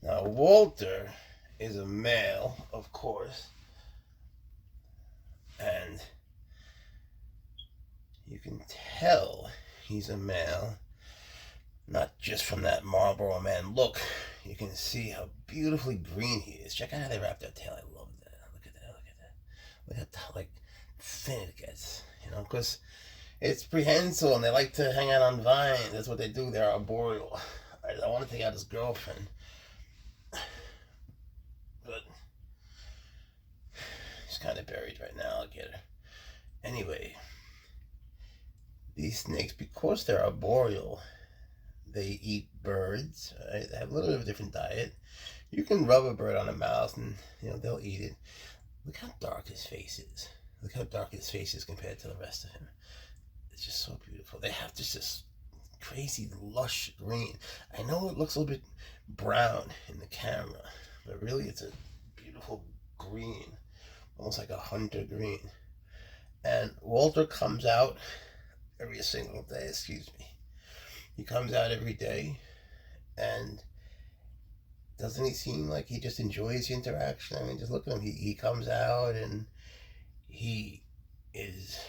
Now, Walter is a male, of course, and you can tell he's a male, not just from that Marlboro Man look. You can see how beautifully green he is. Check out how they wrap their tail. I love that. Look at that, look at that. Look at how, like, thin it gets, because it's prehensile and they like to hang out on vines. That's what they do. They're arboreal. I want to take out his girlfriend, but she's kind of buried right now. I'll get her. Anyway, these snakes, because they're arboreal, they eat birds. Right? They have a little bit of a different diet. You can rub a bird on the mouth and they'll eat it. Look how dark his face is. Look how dark his face is compared to the rest of him. It's just so beautiful. They have just this crazy lush green. I know it looks a little bit brown in the camera, but really it's a beautiful green, almost like a hunter green. And Walter comes out every single day. Excuse me. He comes out every day, and doesn't he seem like he just enjoys the interaction? I mean, just look at him. He comes out and he is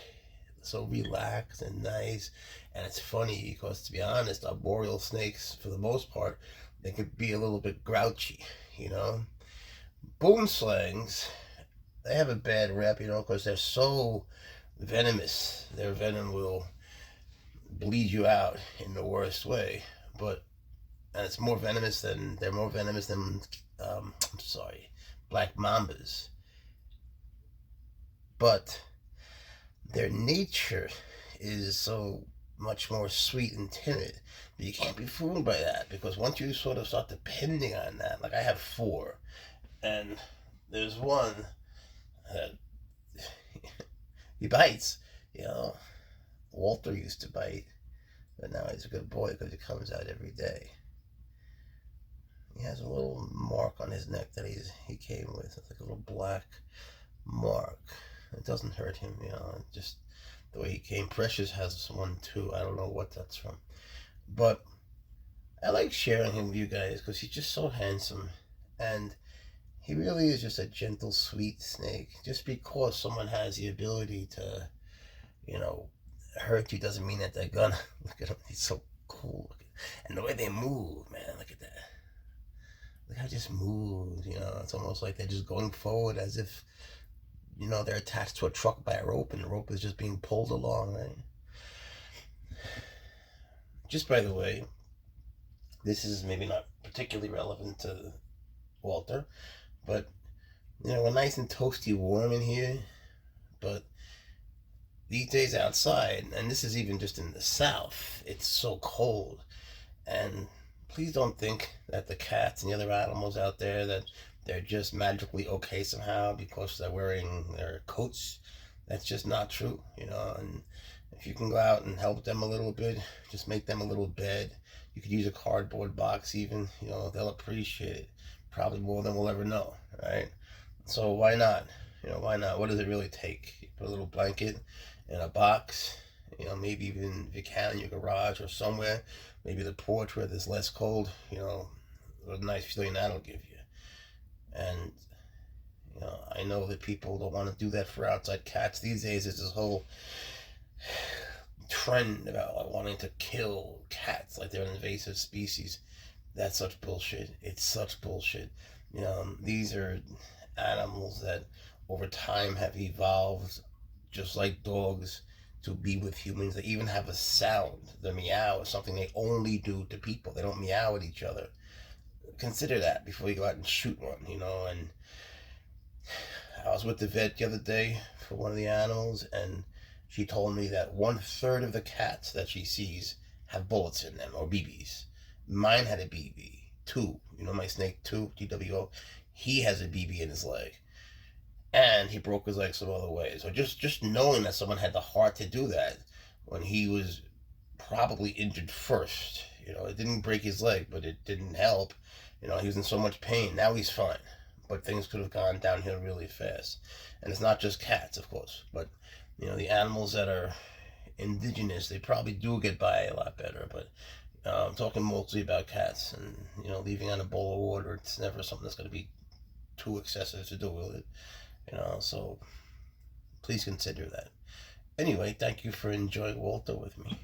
so relaxed and nice. And it's funny because, to be honest, arboreal snakes, for the most part, they could be a little bit grouchy, Boomslangs, they have a bad rep, because they're so venomous. Their venom will bleed you out in the worst way, and they're more venomous than black mambas. But their nature is so much more sweet and timid. But you can't be fooled by that, because once you sort of start depending on that, like I have 4, and there's one that he bites. Walter used to bite, but now he's a good boy because he comes out every day. He has a little mark on his neck that he came with. It's like a little black mark. It doesn't hurt him, just the way he came. Precious has one too. I don't know what that's from. But I like sharing him with you guys because he's just so handsome. And he really is just a gentle, sweet snake. Just because someone has the ability to, hurt you doesn't mean that they're gonna. Look at him. He's so cool. And the way they move, man. Look at that. Look how it just moves, It's almost like they're just going forward as if, they're attached to a truck by a rope and the rope is just being pulled along, right? Just by the way, this is maybe not particularly relevant to Walter, but, we're nice and toasty warm in here, but these days outside, and this is even just in the South, it's so cold. And please don't think that the cats and the other animals out there, that they're just magically okay somehow because they're wearing their coats. That's just not true, and if you can go out and help them a little bit, just make them a little bed. You could use a cardboard box even, they'll appreciate it probably more than we'll ever know, right? So why not? Why not? What does it really take? You put a little blanket in a box, maybe even if you can in your garage or somewhere, maybe the porch where there's less cold, what a nice feeling that'll give you. And, I know that people don't want to do that for outside cats. These days, there's this whole trend about wanting to kill cats like they're an invasive species. That's such bullshit. It's such bullshit. These are animals that over time have evolved, just like dogs, to be with humans. They even have a sound. The meow is something they only do to people. They don't meow at each other. Consider that before you go out and shoot one, and I was with the vet the other day for one of the animals, and she told me that 1/3 of the cats that she sees have bullets in them, or BBs. Mine had a BB. Two. My snake, Two, TWO, he has a BB in his leg. And he broke his leg some other way. So just knowing that someone had the heart to do that when he was probably injured first. It didn't break his leg, but it didn't help. He was in so much pain. Now he's fine. But things could have gone downhill really fast. And it's not just cats, of course. But, the animals that are indigenous, they probably do get by a lot better. But I'm talking mostly about cats, and leaving on a bowl of water. It's never something that's going to be too excessive to do with it. So please consider that. Anyway, thank you for enjoying Walter with me.